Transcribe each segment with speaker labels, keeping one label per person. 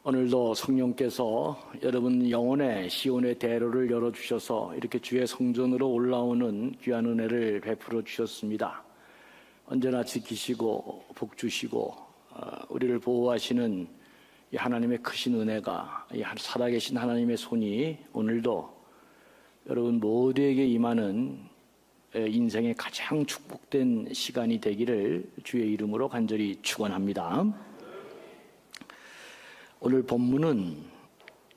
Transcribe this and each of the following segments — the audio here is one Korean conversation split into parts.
Speaker 1: 오늘도 성령께서 여러분 영혼의 시온의 대로를 열어주셔서 이렇게 주의 성전으로 올라오는 귀한 은혜를 베풀어 주셨습니다. 언제나 지키시고 복주시고 우리를 보호하시는 이 하나님의 크신 은혜가 이 살아계신 하나님의 손이 오늘도 여러분 모두에게 임하는 인생의 가장 축복된 시간이 되기를 주의 이름으로 간절히 축원합니다. 오늘 본문은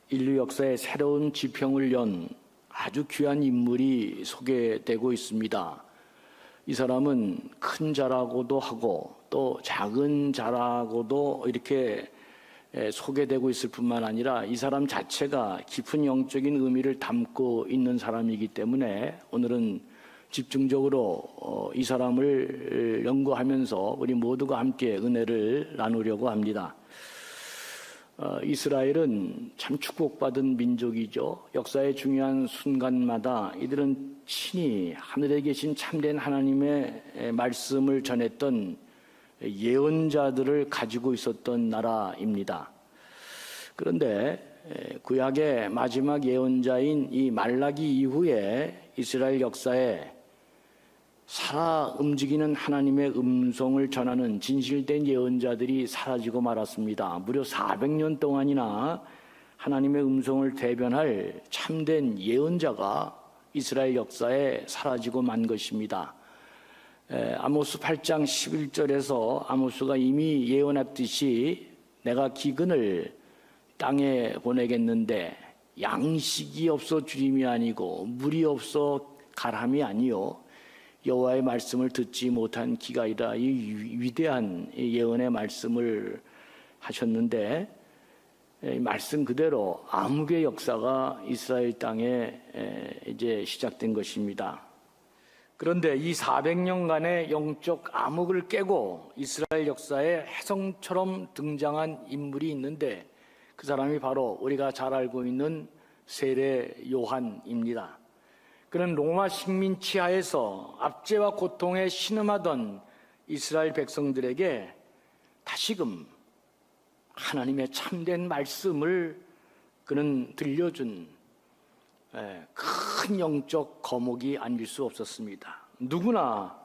Speaker 1: 인류 역사의 새로운 지평을 연 아주 귀한 인물이 소개되고 있습니다. 이 사람은 큰 자라고도 하고 또 작은 자라고도 이렇게 소개되고 있을 뿐만 아니라 이 사람 자체가 깊은 영적인 의미를 담고 있는 사람이기 때문에 오늘은 집중적으로 이 사람을 연구하면서 우리 모두가 함께 은혜를 나누려고 합니다. 이스라엘은 참 축복받은 민족이죠. 역사의 중요한 순간마다 이들은 친히 하늘에 계신 참된 하나님의 말씀을 전했던 예언자들을 가지고 있었던 나라입니다. 그런데 구약의 마지막 예언자인 이 말라기 이후에 이스라엘 역사에 살아 움직이는 하나님의 음성을 전하는 진실된 예언자들이 사라지고 말았습니다. 무려 400년 동안이나 하나님의 음성을 대변할 참된 예언자가 이스라엘 역사에 사라지고 만 것입니다. 아모스 8장 11절에서 아모스가 이미 예언했듯이 내가 기근을 땅에 보내겠는데 양식이 없어 주림이 아니고 물이 없어 가람이 아니요 여호와의 말씀을 듣지 못한 기가이다. 이 위대한 예언의 말씀을 하셨는데 말씀 그대로 암흑의 역사가 이스라엘 땅에 이제 시작된 것입니다. 그런데 이 400년간의 영적 암흑을 깨고 이스라엘 역사에 혜성처럼 등장한 인물이 있는데 그 사람이 바로 우리가 잘 알고 있는 세례 요한입니다. 그는 로마 식민 치하에서 압제와 고통에 신음하던 이스라엘 백성들에게 다시금 하나님의 참된 말씀을 그는 들려준 큰 영적 거목이 아닐 수 없었습니다. 누구나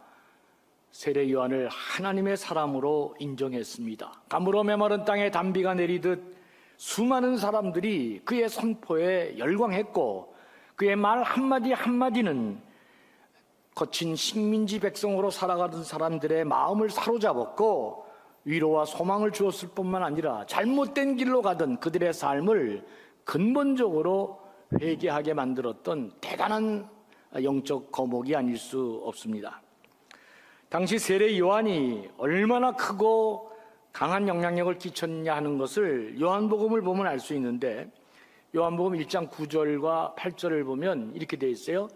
Speaker 1: 세례 요한을 하나님의 사람으로 인정했습니다. 가물어 메마른 땅에 단비가 내리듯 수많은 사람들이 그의 선포에 열광했고 그의 말 한마디 한마디는 거친 식민지 백성으로 살아가던 사람들의 마음을 사로잡았고 위로와 소망을 주었을 뿐만 아니라 잘못된 길로 가던 그들의 삶을 근본적으로 회개하게 만들었던 대단한 영적 거목이 아닐 수 없습니다. 당시 세례 요한이 얼마나 크고 강한 영향력을 끼쳤냐 하는 것을 요한복음을 보면 알 수 있는데 요한복음 1장 9절과 8절을 보면 이렇게 되어 있어요.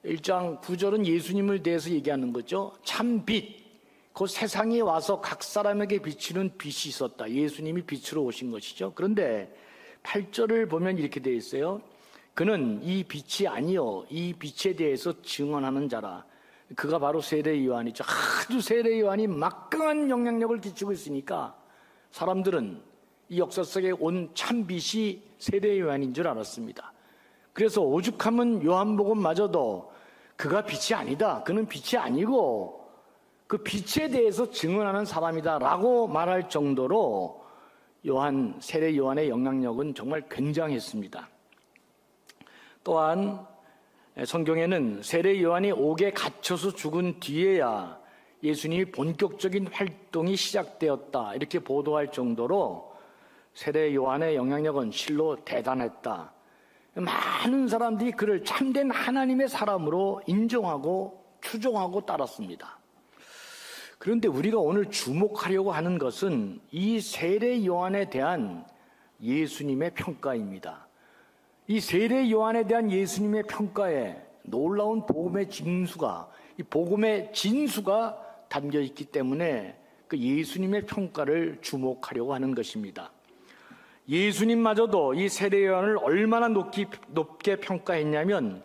Speaker 1: 1장 9절은 예수님을 대해서 얘기하는 거죠. 참 빛, 그 세상에 와서 각 사람에게 비치는 빛이 있었다. 예수님이 빛으로 오신 것이죠. 그런데 8절을 보면 이렇게 되어 있어요. 그는 이 빛이 아니요 이 빛에 대해서 증언하는 자라. 그가 바로 세례 요한이죠. 아주 세례 요한이 막강한 영향력을 끼치고 있으니까 사람들은 이 역사 속에 온 참빛이 세례 요한인 줄 알았습니다. 그래서 오죽하면 요한복음마저도 그가 빛이 아니다, 그는 빛이 아니고 그 빛에 대해서 증언하는 사람이다 라고 말할 정도로 세례 요한의 영향력은 정말 굉장했습니다. 또한 성경에는 세례 요한이 옥에 갇혀서 죽은 뒤에야 예수님이 본격적인 활동이 시작되었다 이렇게 보도할 정도로 세례 요한의 영향력은 실로 대단했다. 많은 사람들이 그를 참된 하나님의 사람으로 인정하고 추종하고 따랐습니다. 그런데 우리가 오늘 주목하려고 하는 것은 이 세례 요한에 대한 예수님의 평가입니다. 이 세례 요한에 대한 예수님의 평가에 놀라운 복음의 진수가 담겨 있기 때문에 그 예수님의 평가를 주목하려고 하는 것입니다. 예수님마저도 이 세례 요한을 얼마나 높게 평가했냐면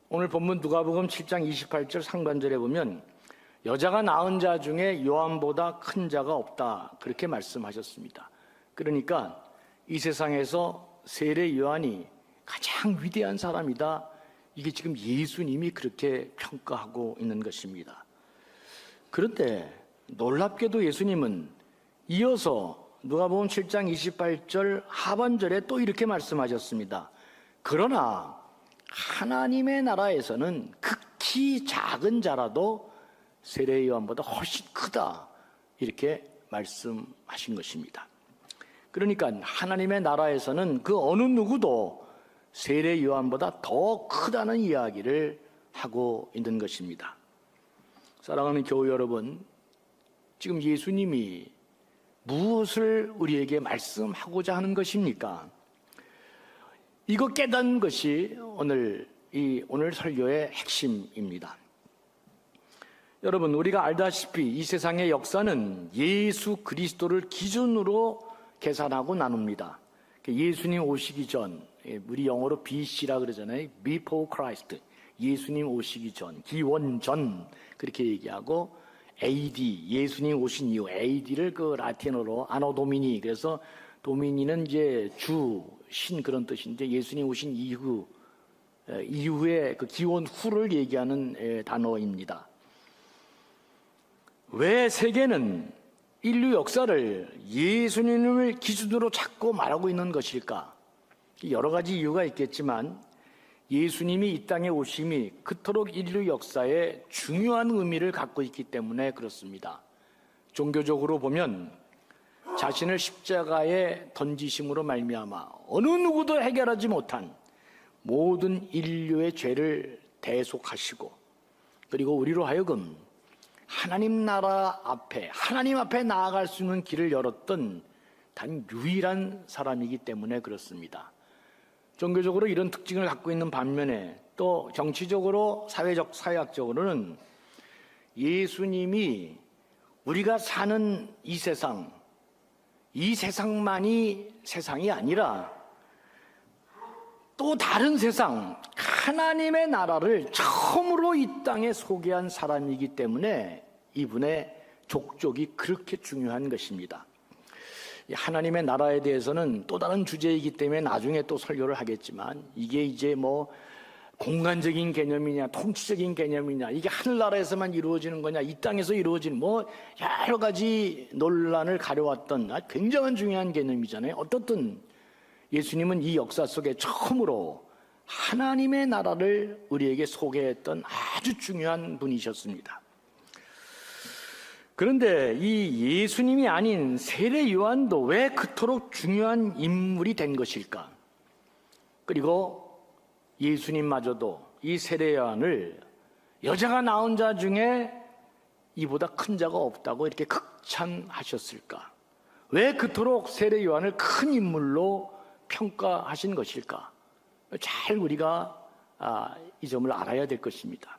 Speaker 1: 오늘 본문 누가복음 7장 28절 상반절에 보면 여자가 낳은 자 중에 요한보다 큰 자가 없다 그렇게 말씀하셨습니다. 그러니까 이 세상에서 세례 요한이 가장 위대한 사람이다. 이게 지금 예수님이 그렇게 평가하고 있는 것입니다. 그런데 놀랍게도 예수님은 이어서 누가복음 7장 28절 하반절에 또 이렇게 말씀하셨습니다. 그러나 하나님의 나라에서는 극히 작은 자라도 세례 요한보다 훨씬 크다. 이렇게 말씀하신 것입니다. 그러니까 하나님의 나라에서는 그 어느 누구도 세례 요한보다 더 크다는 이야기를 하고 있는 것입니다. 사랑하는 교우 여러분, 지금 예수님이 무엇을 우리에게 말씀하고자 하는 것입니까? 이거 깨닫는 것이 오늘 설교의 핵심입니다. 여러분, 우리가 알다시피 이 세상의 역사는 예수 그리스도를 기준으로 계산하고 나눕니다. 예수님 오시기 전, 우리 영어로 BC라 그러잖아요. Before Christ, 예수님 오시기 전, 기원 전 그렇게 얘기하고 AD, 예수님 오신 이후, AD를 그 라틴어로 아노 도미니, 그래서 도미니는 이제 주, 신 그런 뜻인데 예수님 오신 이후에 그 기원 후를 얘기하는 단어입니다. 왜 세계는 인류 역사를 예수님을 기준으로 찾고 말하고 있는 것일까? 여러 가지 이유가 있겠지만 예수님이 이 땅에 오심이 그토록 인류 역사에 중요한 의미를 갖고 있기 때문에 그렇습니다. 종교적으로 보면 자신을 십자가에 던지심으로 말미암아 어느 누구도 해결하지 못한 모든 인류의 죄를 대속하시고, 그리고 우리로 하여금 하나님 나라 앞에, 하나님 앞에 나아갈 수 있는 길을 열었던 단 유일한 사람이기 때문에 그렇습니다. 종교적으로 이런 특징을 갖고 있는 반면에 또 정치적으로, 사회학적으로는 예수님이 우리가 사는 이 세상만이 세상이 아니라 또 다른 세상, 하나님의 나라를 처음으로 이 땅에 소개한 사람이기 때문에 이분의 족적이 그렇게 중요한 것입니다. 하나님의 나라에 대해서는 또 다른 주제이기 때문에 나중에 또 설교를 하겠지만, 이게 이제 뭐 공간적인 개념이냐 통치적인 개념이냐, 이게 하늘나라에서만 이루어지는 거냐 이 땅에서 이루어지는 뭐 여러 가지 논란을 가려왔던 굉장한 중요한 개념이잖아요. 어떻든 예수님은 이 역사 속에 처음으로 하나님의 나라를 우리에게 소개했던 아주 중요한 분이셨습니다. 그런데 이 예수님이 아닌 세례 요한도 왜 그토록 중요한 인물이 된 것일까? 그리고 예수님마저도 이 세례 요한을 여자가 낳은 자 중에 이보다 큰 자가 없다고 이렇게 극찬하셨을까? 왜 그토록 세례 요한을 큰 인물로 평가하신 것일까? 잘 우리가 이 점을 알아야 될 것입니다.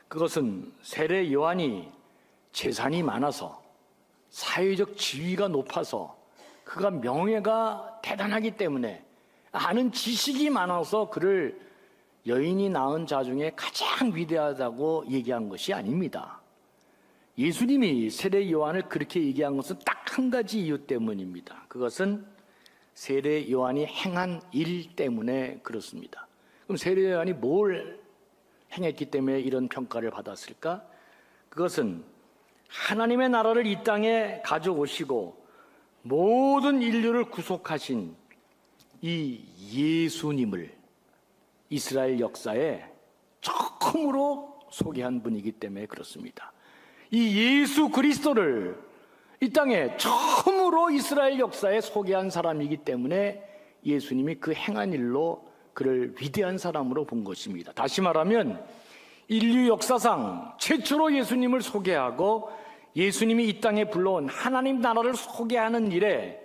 Speaker 1: 그것은 세례 요한이 재산이 많아서, 사회적 지위가 높아서, 그가 명예가 대단하기 때문에, 아는 지식이 많아서 그를 여인이 낳은 자 중에 가장 위대하다고 얘기한 것이 아닙니다. 예수님이 세례 요한을 그렇게 얘기한 것은 딱 한 가지 이유 때문입니다. 그것은 세례 요한이 행한 일 때문에 그렇습니다. 그럼 세례 요한이 뭘 행했기 때문에 이런 평가를 받았을까? 그것은 하나님의 나라를 이 땅에 가져오시고 모든 인류를 구속하신 이 예수님을 이스라엘 역사에 처음으로 소개한 분이기 때문에 그렇습니다. 이 예수 그리스도를 이 땅에 처음으로 이스라엘 역사에 소개한 사람이기 때문에 예수님이 그 행한 일로 그를 위대한 사람으로 본 것입니다. 다시 말하면 인류 역사상 최초로 예수님을 소개하고 예수님이 이 땅에 불러온 하나님 나라를 소개하는 일에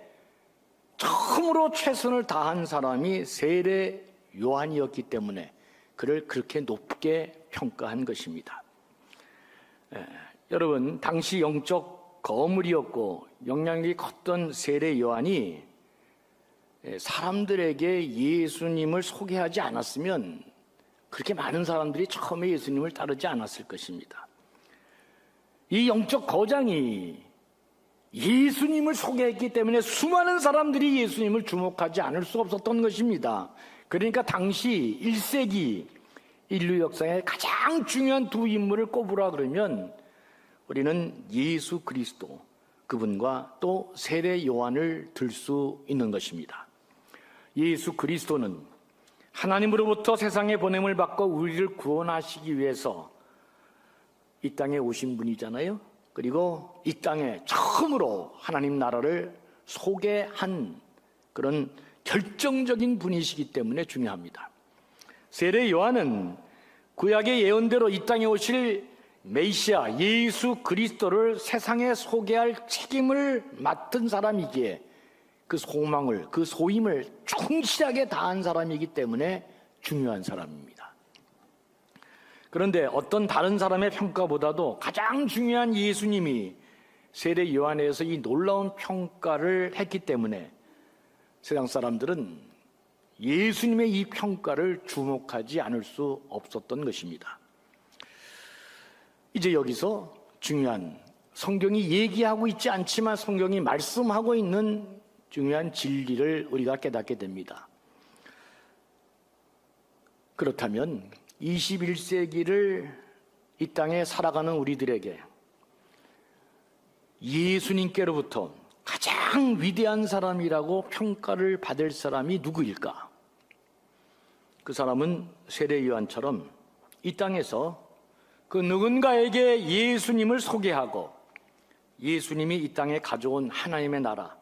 Speaker 1: 처음으로 최선을 다한 사람이 세례 요한이었기 때문에 그를 그렇게 높게 평가한 것입니다. 여러분, 당시 영적 거물이었고 영향력이 컸던 세례 요한이 사람들에게 예수님을 소개하지 않았으면 그렇게 많은 사람들이 처음에 예수님을 따르지 않았을 것입니다. 이 영적 거장이 예수님을 소개했기 때문에 수많은 사람들이 예수님을 주목하지 않을 수 없었던 것입니다. 그러니까 당시 1세기 인류 역사에 가장 중요한 두 인물을 꼽으라 그러면 우리는 예수 그리스도, 그분과 또 세례 요한을 들 수 있는 것입니다. 예수 그리스도는 하나님으로부터 세상에 보냄을 받고 우리를 구원하시기 위해서 이 땅에 오신 분이잖아요. 그리고 이 땅에 처음으로 하나님 나라를 소개한 그런 결정적인 분이시기 때문에 중요합니다. 세례 요한은 구약의 예언대로 이 땅에 오실 메시아 예수 그리스도를 세상에 소개할 책임을 맡은 사람이기에 그 소망을, 그 소임을 충실하게 다한 사람이기 때문에 중요한 사람입니다. 그런데 어떤 다른 사람의 평가보다도 가장 중요한 예수님이 세례 요한에서 이 놀라운 평가를 했기 때문에 세상 사람들은 예수님의 이 평가를 주목하지 않을 수 없었던 것입니다. 이제 여기서 중요한, 성경이 얘기하고 있지 않지만 성경이 말씀하고 있는 중요한 진리를 우리가 깨닫게 됩니다. 그렇다면 21세기를 이 땅에 살아가는 우리들에게 예수님께로부터 가장 위대한 사람이라고 평가를 받을 사람이 누구일까? 그 사람은 세례 요한처럼 이 땅에서 그 누군가에게 예수님을 소개하고 예수님이 이 땅에 가져온 하나님의 나라,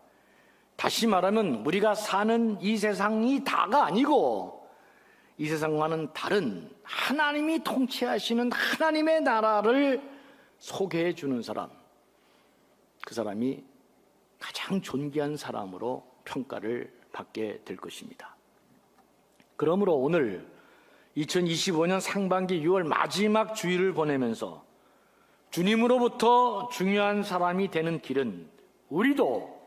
Speaker 1: 다시 말하면 우리가 사는 이 세상이 다가 아니고 이 세상과는 다른 하나님이 통치하시는 하나님의 나라를 소개해 주는 사람, 그 사람이 가장 존귀한 사람으로 평가를 받게 될 것입니다. 그러므로 오늘 2025년 상반기 6월 마지막 주일을 보내면서 주님으로부터 중요한 사람이 되는 길은 우리도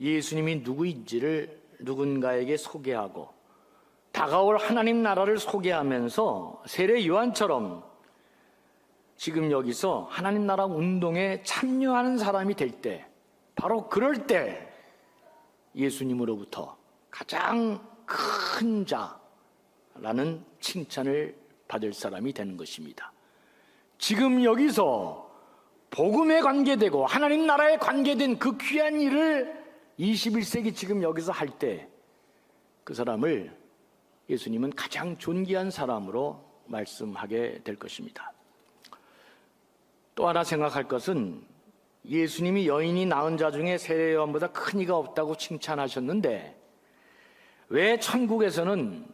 Speaker 1: 예수님이 누구인지를 누군가에게 소개하고 다가올 하나님 나라를 소개하면서 세례 요한처럼 지금 여기서 하나님 나라 운동에 참여하는 사람이 될 때, 바로 그럴 때 예수님으로부터 가장 큰 자라는 칭찬을 받을 사람이 되는 것입니다. 지금 여기서 복음에 관계되고 하나님 나라에 관계된 그 귀한 일을 21세기 지금 여기서 할 때 그 사람을 예수님은 가장 존귀한 사람으로 말씀하게 될 것입니다. 또 하나 생각할 것은 예수님이 여인이 낳은 자 중에 세례 요한보다 큰 이가 없다고 칭찬하셨는데 왜 천국에서는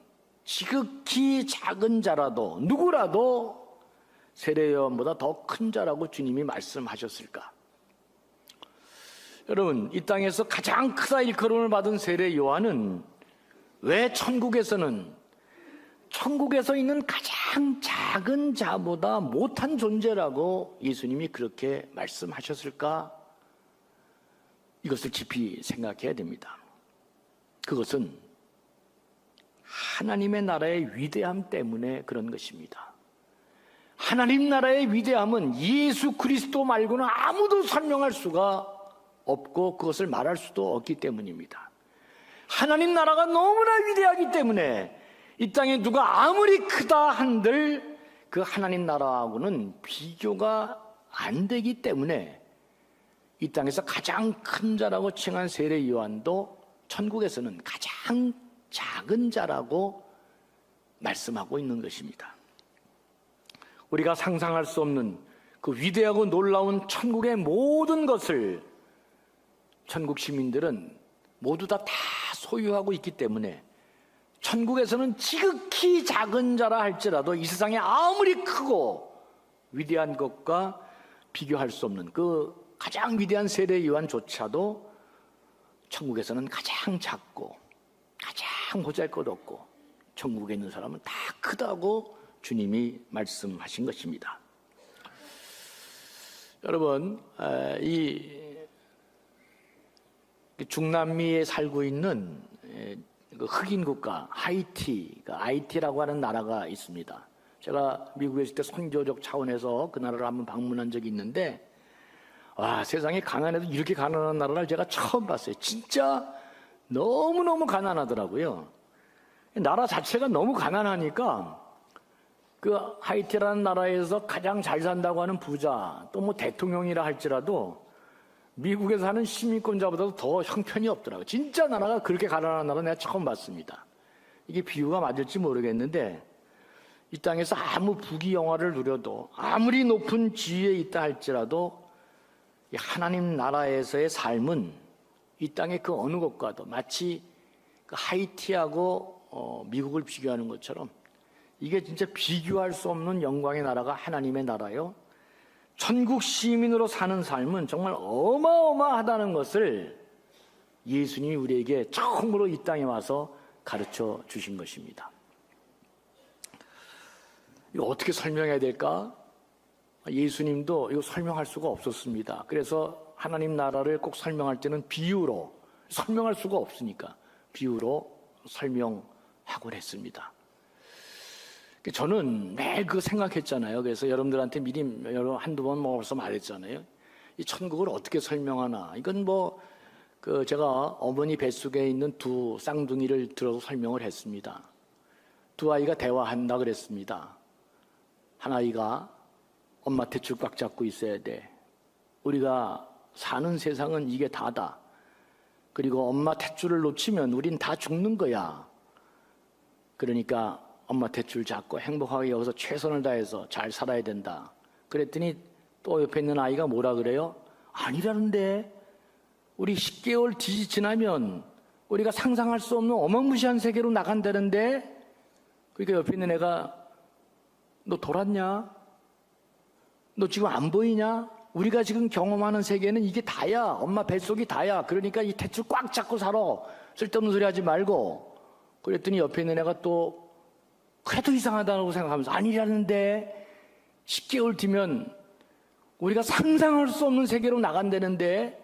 Speaker 1: 지극히 작은 자라도 누구라도 세례 요한보다 더 큰 자라고 주님이 말씀하셨을까? 여러분, 이 땅에서 가장 크다 일컬음을 받은 세례 요한은 왜 천국에서는 천국에서 있는 가장 작은 자보다 못한 존재라고 예수님이 그렇게 말씀하셨을까? 이것을 깊이 생각해야 됩니다. 그것은 하나님의 나라의 위대함 때문에 그런 것입니다. 하나님 나라의 위대함은 예수 그리스도 말고는 아무도 설명할 수가 없고 그것을 말할 수도 없기 때문입니다. 하나님 나라가 너무나 위대하기 때문에 이 땅에 누가 아무리 크다 한들 그 하나님 나라하고는 비교가 안 되기 때문에 이 땅에서 가장 큰 자라고 칭한 세례 요한도 천국에서는 가장 작은 자라고 말씀하고 있는 것입니다. 우리가 상상할 수 없는 그 위대하고 놀라운 천국의 모든 것을 천국 시민들은 모두 다 소유하고 있기 때문에 천국에서는 지극히 작은 자라 할지라도 이 세상에 아무리 크고 위대한 것과 비교할 수 없는 그 가장 위대한 세례 요한조차도 천국에서는 가장 작고 가장 보잘것없고 천국에 있는 사람은 다 크다고 주님이 말씀하신 것입니다. 여러분, 이 중남미에 살고 있는 흑인 국가 하이티라고 하는 나라가 있습니다. 제가 미국에 있을 때 선교적 차원에서 그 나라를 한번 방문한 적이 있는데 와, 세상에 가난해도 이렇게 가난한 나라를 제가 처음 봤어요. 진짜 너무너무 가난하더라고요. 나라 자체가 너무 가난하니까 그 하이티라는 나라에서 가장 잘 산다고 하는 부자, 또 뭐 대통령이라 할지라도 미국에 사는 시민권자보다도 더 형편이 없더라고요. 진짜 나라가 그렇게 가난한 나라 내가 처음 봤습니다. 이게 비유가 맞을지 모르겠는데 이 땅에서 아무 부귀영화를 누려도 아무리 높은 지위에 있다 할지라도 이 하나님 나라에서의 삶은 이 땅의 그 어느 곳과도 마치 그 하이티하고 미국을 비교하는 것처럼 이게 진짜 비교할 수 없는 영광의 나라가 하나님의 나라요. 천국 시민으로 사는 삶은 정말 어마어마하다는 것을 예수님이 우리에게 처음으로 이 땅에 와서 가르쳐 주신 것입니다. 이거 어떻게 설명해야 될까? 예수님도 이거 설명할 수가 없었습니다. 그래서 하나님 나라를 꼭 설명할 때는 비유로, 설명할 수가 없으니까 비유로 설명하곤 했습니다. 저는 매일 그거 생각했잖아요. 그래서 여러분들한테 미리 한두 번 벌써 말했잖아요. 이 천국을 어떻게 설명하나. 이건 제가 어머니 뱃속에 있는 두 쌍둥이를 들어서 설명을 했습니다. 두 아이가 대화한다 그랬습니다. 한 아이가 엄마 탯줄 꽉 잡고 있어야 돼. 우리가 사는 세상은 이게 다다. 그리고 엄마 탯줄을 놓치면 우린 다 죽는 거야. 그러니까 엄마 탯줄 잡고 행복하게 여기서 최선을 다해서 잘 살아야 된다. 그랬더니 또 옆에 있는 아이가 뭐라 그래요? 아니라는데. 우리 10개월 뒤 지나면 우리가 상상할 수 없는 어마무시한 세계로 나간다는데. 그러니까 옆에 있는 애가 너 돌았냐? 너 지금 안 보이냐? 우리가 지금 경험하는 세계는 이게 다야. 엄마 뱃속이 다야. 그러니까 이 탯줄 꽉 잡고 살아. 쓸데없는 소리 하지 말고. 그랬더니 옆에 있는 애가 또 그래도 이상하다고 생각하면서 아니라는데 10개월 뒤면 우리가 상상할 수 없는 세계로 나간다는데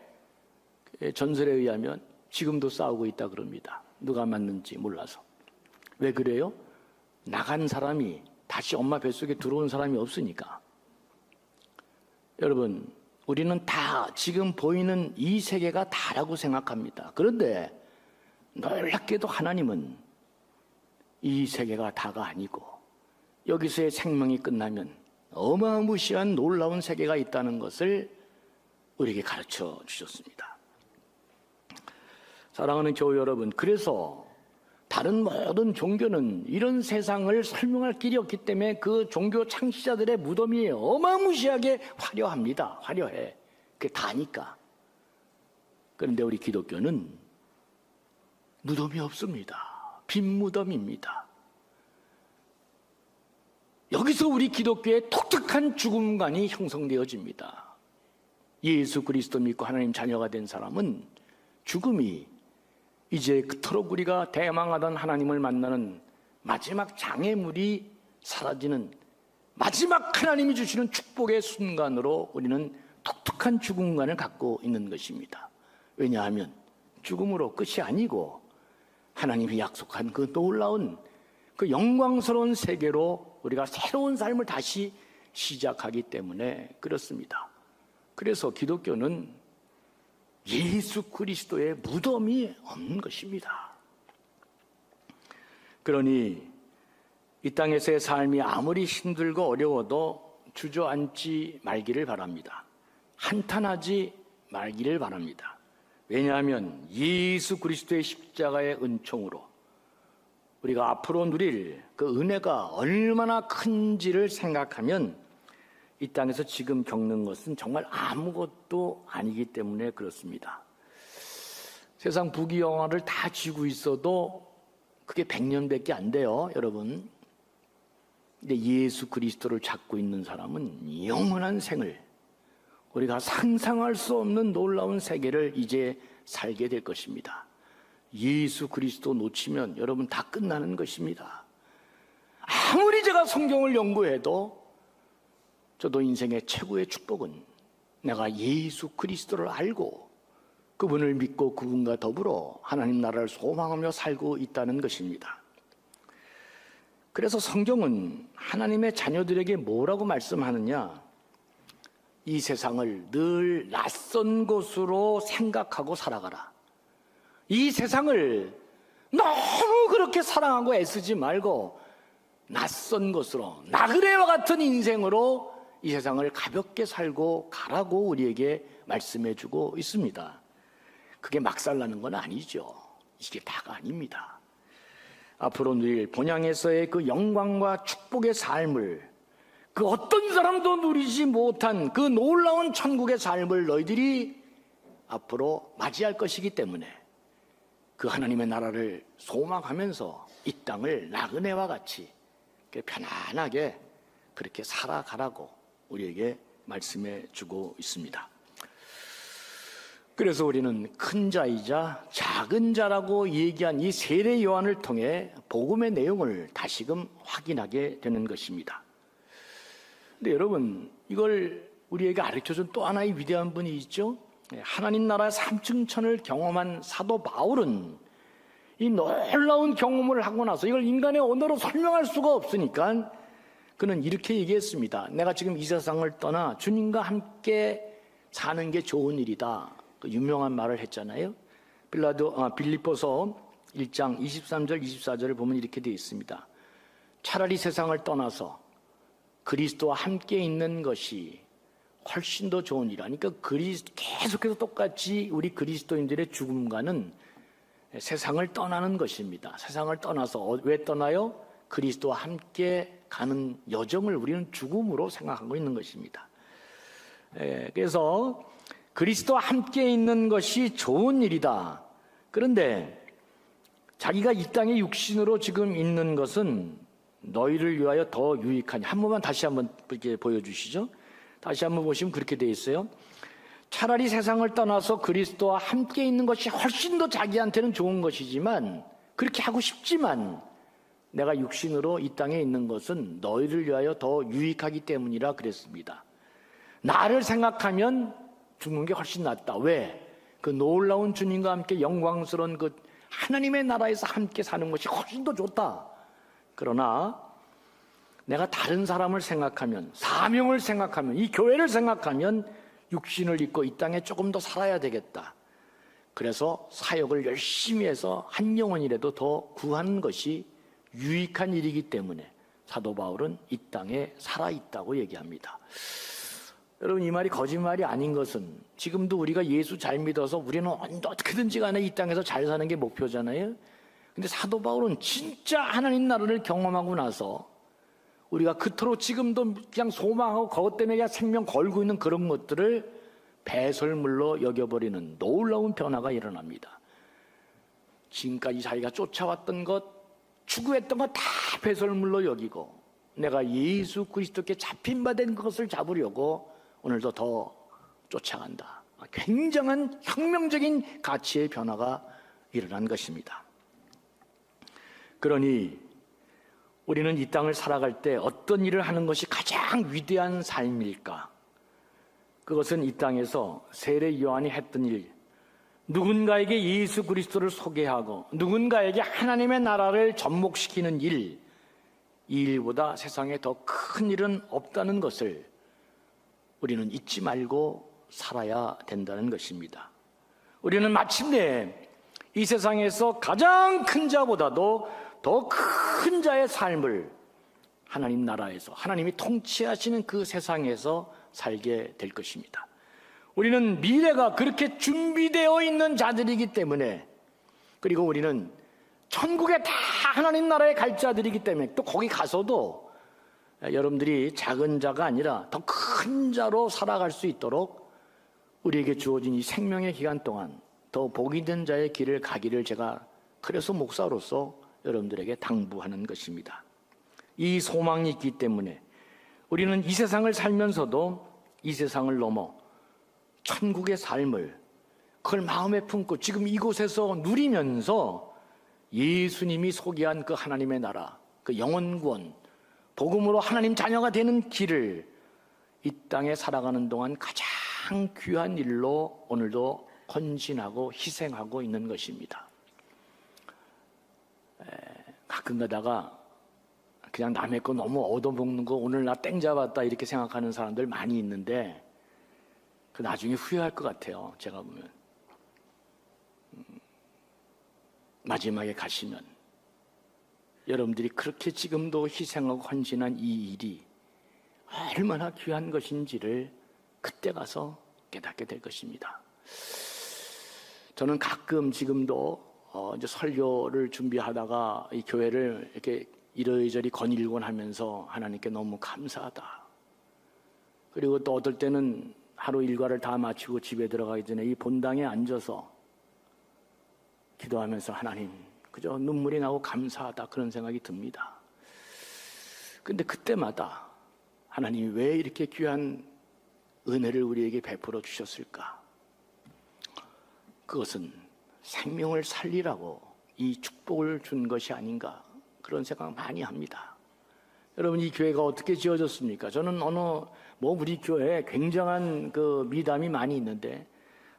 Speaker 1: 전설에 의하면 지금도 싸우고 있다 그럽니다. 누가 맞는지 몰라서. 왜 그래요? 나간 사람이 다시 엄마 뱃속에 들어온 사람이 없으니까. 여러분, 우리는 다 지금 보이는 이 세계가 다라고 생각합니다. 그런데 놀랍게도 하나님은 이 세계가 다가 아니고 여기서의 생명이 끝나면 어마무시한 놀라운 세계가 있다는 것을 우리에게 가르쳐 주셨습니다. 사랑하는 교회 여러분, 그래서 다른 모든 종교는 이런 세상을 설명할 길이 없기 때문에 그 종교 창시자들의 무덤이 어마무시하게 화려합니다. 화려해. 그게 다니까. 그런데 우리 기독교는 무덤이 없습니다. 빈 무덤입니다. 여기서 우리 기독교의 독특한 죽음관이 형성되어집니다. 예수 그리스도 믿고 하나님 자녀가 된 사람은 죽음이 이제 그토록 우리가 대망하던 하나님을 만나는 마지막 장애물이 사라지는 마지막 하나님이 주시는 축복의 순간으로 우리는 독특한 죽음관을 갖고 있는 것입니다. 왜냐하면 죽음으로 끝이 아니고 하나님이 약속한 그 놀라운 그 영광스러운 세계로 우리가 새로운 삶을 다시 시작하기 때문에 그렇습니다. 그래서 기독교는 예수 그리스도의 무덤이 없는 것입니다. 그러니 이 땅에서의 삶이 아무리 힘들고 어려워도 주저앉지 말기를 바랍니다. 한탄하지 말기를 바랍니다. 왜냐하면 예수 그리스도의 십자가의 은총으로 우리가 앞으로 누릴 그 은혜가 얼마나 큰지를 생각하면 이 땅에서 지금 겪는 것은 정말 아무것도 아니기 때문에 그렇습니다. 세상 부귀영화를 다 쥐고 있어도 그게 100년밖에 안 돼요, 여러분. 근데 예수 그리스도를 잡고 있는 사람은 영원한 생을, 우리가 상상할 수 없는 놀라운 세계를 이제 살게 될 것입니다. 예수 그리스도 놓치면 여러분 다 끝나는 것입니다. 아무리 제가 성경을 연구해도 저도 인생의 최고의 축복은 내가 예수 그리스도를 알고 그분을 믿고 그분과 더불어 하나님 나라를 소망하며 살고 있다는 것입니다. 그래서 성경은 하나님의 자녀들에게 뭐라고 말씀하느냐? 이 세상을 늘 낯선 곳으로 생각하고 살아가라. 이 세상을 너무 그렇게 사랑하고 애쓰지 말고 낯선 곳으로, 나그네와 같은 인생으로 이 세상을 가볍게 살고 가라고 우리에게 말씀해 주고 있습니다. 그게 막살나는 건 아니죠. 이게 다가 아닙니다. 앞으로 누릴 본향에서의 그 영광과 축복의 삶을, 그 어떤 사람도 누리지 못한 그 놀라운 천국의 삶을 너희들이 앞으로 맞이할 것이기 때문에 그 하나님의 나라를 소망하면서 이 땅을 나그네와 같이 편안하게 그렇게 살아가라고 우리에게 말씀해 주고 있습니다. 그래서 우리는 큰 자이자 작은 자라고 얘기한 이 세례 요한을 통해 복음의 내용을 다시금 확인하게 되는 것입니다. 근데 여러분, 이걸 우리에게 가르쳐준 또 하나의 위대한 분이 있죠. 하나님 나라의 삼층천을 경험한 사도 바울은 이 놀라운 경험을 하고 나서 이걸 인간의 언어로 설명할 수가 없으니까 그는 이렇게 얘기했습니다. 내가 지금 이 세상을 떠나 주님과 함께 사는 게 좋은 일이다. 그 유명한 말을 했잖아요. 빌립보서 1장 23절 24절을 보면 이렇게 되어 있습니다. 차라리 세상을 떠나서 그리스도와 함께 있는 것이 훨씬 더 좋은 일이라. 그러니까 계속해서 똑같이 우리 그리스도인들의 죽음과는 세상을 떠나는 것입니다. 세상을 떠나서 왜 떠나요? 그리스도와 함께 가는 여정을 우리는 죽음으로 생각하고 있는 것입니다. 그래서 그리스도와 함께 있는 것이 좋은 일이다. 그런데 자기가 이 땅에 육신으로 지금 있는 것은 너희를 위하여 더 유익하니. 한 번만 다시 한번 이렇게 보여주시죠. 다시 한번 보시면 그렇게 되어 있어요. 차라리 세상을 떠나서 그리스도와 함께 있는 것이 훨씬 더 자기한테는 좋은 것이지만, 그렇게 하고 싶지만 내가 육신으로 이 땅에 있는 것은 너희를 위하여 더 유익하기 때문이라 그랬습니다. 나를 생각하면 죽는 게 훨씬 낫다. 왜? 그 놀라운 주님과 함께 영광스러운 그 하나님의 나라에서 함께 사는 것이 훨씬 더 좋다. 그러나 내가 다른 사람을 생각하면, 사명을 생각하면, 이 교회를 생각하면 육신을 입고 이 땅에 조금 더 살아야 되겠다. 그래서 사역을 열심히 해서 한 영혼이라도 더 구하는 것이 유익한 일이기 때문에 사도 바울은 이 땅에 살아있다고 얘기합니다. 여러분, 이 말이 거짓말이 아닌 것은 지금도 우리가 예수 잘 믿어서 우리는 어떻게든지 간에 이 땅에서 잘 사는 게 목표잖아요. 근데 사도 바울은 진짜 하나님 나라를 경험하고 나서 우리가 그토록 지금도 그냥 소망하고 그것 때문에 그냥 생명 걸고 있는 그런 것들을 배설물로 여겨버리는 놀라운 변화가 일어납니다. 지금까지 자기가 쫓아왔던 것, 추구했던 것 다 배설물로 여기고 내가 예수 그리스도께 잡힌 바 된 것을 잡으려고 오늘도 더 쫓아간다. 굉장한 혁명적인 가치의 변화가 일어난 것입니다. 그러니 우리는 이 땅을 살아갈 때 어떤 일을 하는 것이 가장 위대한 삶일까? 그것은 이 땅에서 세례 요한이 했던 일, 누군가에게 예수 그리스도를 소개하고 누군가에게 하나님의 나라를 접목시키는 일, 이 일보다 세상에 더 큰 일은 없다는 것을 우리는 잊지 말고 살아야 된다는 것입니다. 우리는 마침내 이 세상에서 가장 큰 자보다도 더 큰 자의 삶을 하나님 나라에서, 하나님이 통치하시는 그 세상에서 살게 될 것입니다. 우리는 미래가 그렇게 준비되어 있는 자들이기 때문에, 그리고 우리는 천국에 다 하나님 나라에 갈 자들이기 때문에 또 거기 가서도 여러분들이 작은 자가 아니라 더 큰 자로 살아갈 수 있도록 우리에게 주어진 이 생명의 기간 동안 더 복이 된 자의 길을 가기를 제가 그래서 목사로서 여러분들에게 당부하는 것입니다. 이 소망이 있기 때문에 우리는 이 세상을 살면서도 이 세상을 넘어 천국의 삶을 그걸 마음에 품고 지금 이곳에서 누리면서 예수님이 소개한 그 하나님의 나라, 그 영혼구원, 복음으로 하나님 자녀가 되는 길을 이 땅에 살아가는 동안 가장 귀한 일로 오늘도 헌신하고 희생하고 있는 것입니다. 가끔 가다가 그냥 남의 거 너무 얻어먹는 거, 오늘 나 땡 잡았다 이렇게 생각하는 사람들 많이 있는데, 그 나중에 후회할 것 같아요. 제가 보면. 마지막에 가시면 여러분들이 그렇게 지금도 희생하고 헌신한 이 일이 얼마나 귀한 것인지를 그때 가서 깨닫게 될 것입니다. 저는 가끔 지금도 이제 설교를 준비하다가 이 교회를 이렇게 이러저리 거닐곤 하면서 하나님께 너무 감사하다. 그리고 또 어떨 때는 하루 일과를 다 마치고 집에 들어가기 전에 이 본당에 앉아서 기도하면서 하나님, 그저 눈물이 나고 감사하다 그런 생각이 듭니다. 근데 그때마다 하나님이 왜 이렇게 귀한 은혜를 우리에게 베풀어 주셨을까? 그것은 생명을 살리라고 이 축복을 준 것이 아닌가 그런 생각 많이 합니다. 여러분, 이 교회가 어떻게 지어졌습니까? 저는 우리 교회에 굉장한 그 미담이 많이 있는데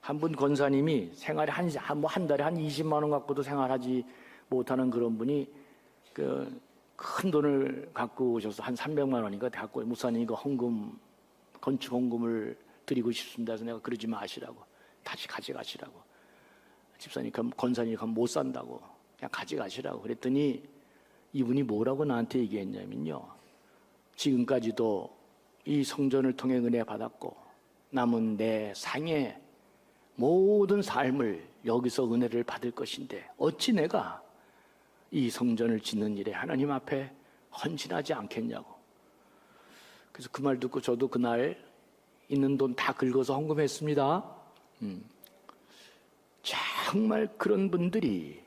Speaker 1: 한 분 권사님이 생활에 한 달에 한 20만 원 갖고도 생활하지 못하는 그런 분이 그 큰 돈을 갖고 오셔서 한 300만 원인가 갖고 목사님 이거 건축 헌금을 드리고 싶습니다. 그래서 내가 그러지 마시라고 다시 가져가시라고. 집사님, 권사님 못 산다고 그냥 가져가시라고 그랬더니 이분이 뭐라고 나한테 얘기했냐면요, 지금까지도 이 성전을 통해 은혜 받았고 남은 내 상의 모든 삶을 여기서 은혜를 받을 것인데 어찌 내가 이 성전을 짓는 일에 하나님 앞에 헌신하지 않겠냐고. 그래서 그 말 듣고 저도 그날 있는 돈 다 긁어서 헌금했습니다. 정말 그런 분들이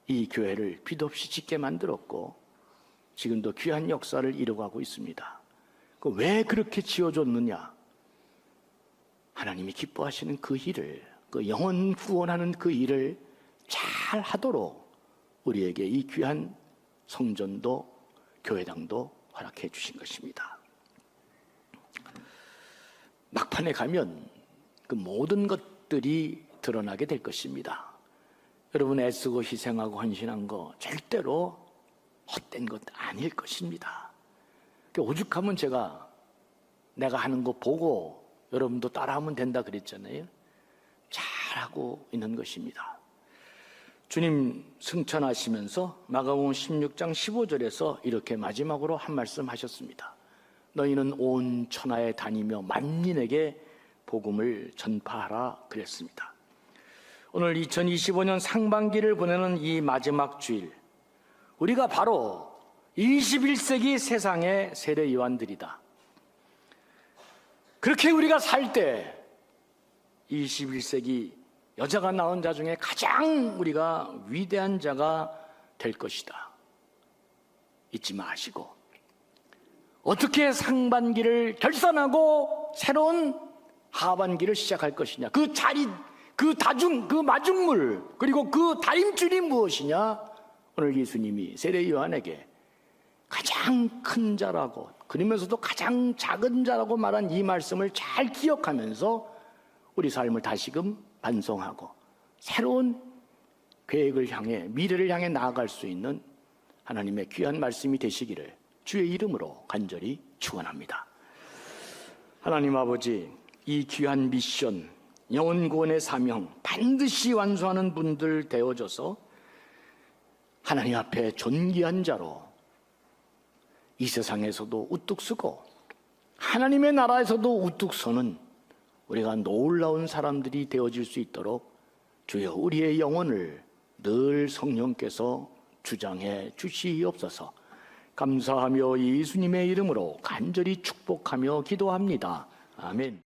Speaker 1: 이 교회를 빚 없이 짓게 만들었고 지금도 귀한 역사를 이뤄가고 있습니다. 왜 그렇게 지어줬느냐? 하나님이 기뻐하시는 그 일을, 그 영혼 구원하는 그 일을 잘 하도록 우리에게 이 귀한 성전도 교회당도 허락해 주신 것입니다. 막판에 가면 그 모든 것들이 드러나게 될 것입니다. 여러분, 애쓰고 희생하고 헌신한 거 절대로 헛된 것 아닐 것입니다. 오죽하면 내가 하는 거 보고 여러분도 따라하면 된다 그랬잖아요. 잘하고 있는 것입니다. 주님 승천하시면서 마가복음 16장 15절에서 이렇게 마지막으로 한 말씀 하셨습니다. 너희는 온 천하에 다니며 만민에게 복음을 전파하라 그랬습니다. 오늘 2025년 상반기를 보내는 이 마지막 주일, 우리가 바로 21세기 세상의 세례 요한들이다. 그렇게 우리가 살 때 21세기 여자가 낳은 자 중에 가장 우리가 위대한 자가 될 것이다. 잊지 마시고 어떻게 상반기를 결산하고 새로운 하반기를 시작할 것이냐, 그 마중물, 그리고 그 다림줄이 무엇이냐. 오늘 예수님이 세례 요한에게 가장 큰 자라고 그러면서도 가장 작은 자라고 말한 이 말씀을 잘 기억하면서 우리 삶을 다시금 반성하고 새로운 계획을 향해, 미래를 향해 나아갈 수 있는 하나님의 귀한 말씀이 되시기를 주의 이름으로 간절히 축원합니다. 하나님 아버지, 이 귀한 미션, 영혼 구원의 사명 반드시 완수하는 분들 되어져서 하나님 앞에 존귀한 자로 이 세상에서도 우뚝 서고 하나님의 나라에서도 우뚝 서는 우리가 놀라운 사람들이 되어질 수 있도록 주여 우리의 영혼을 늘 성령께서 주장해 주시옵소서. 감사하며 예수님의 이름으로 간절히 축복하며 기도합니다. 아멘.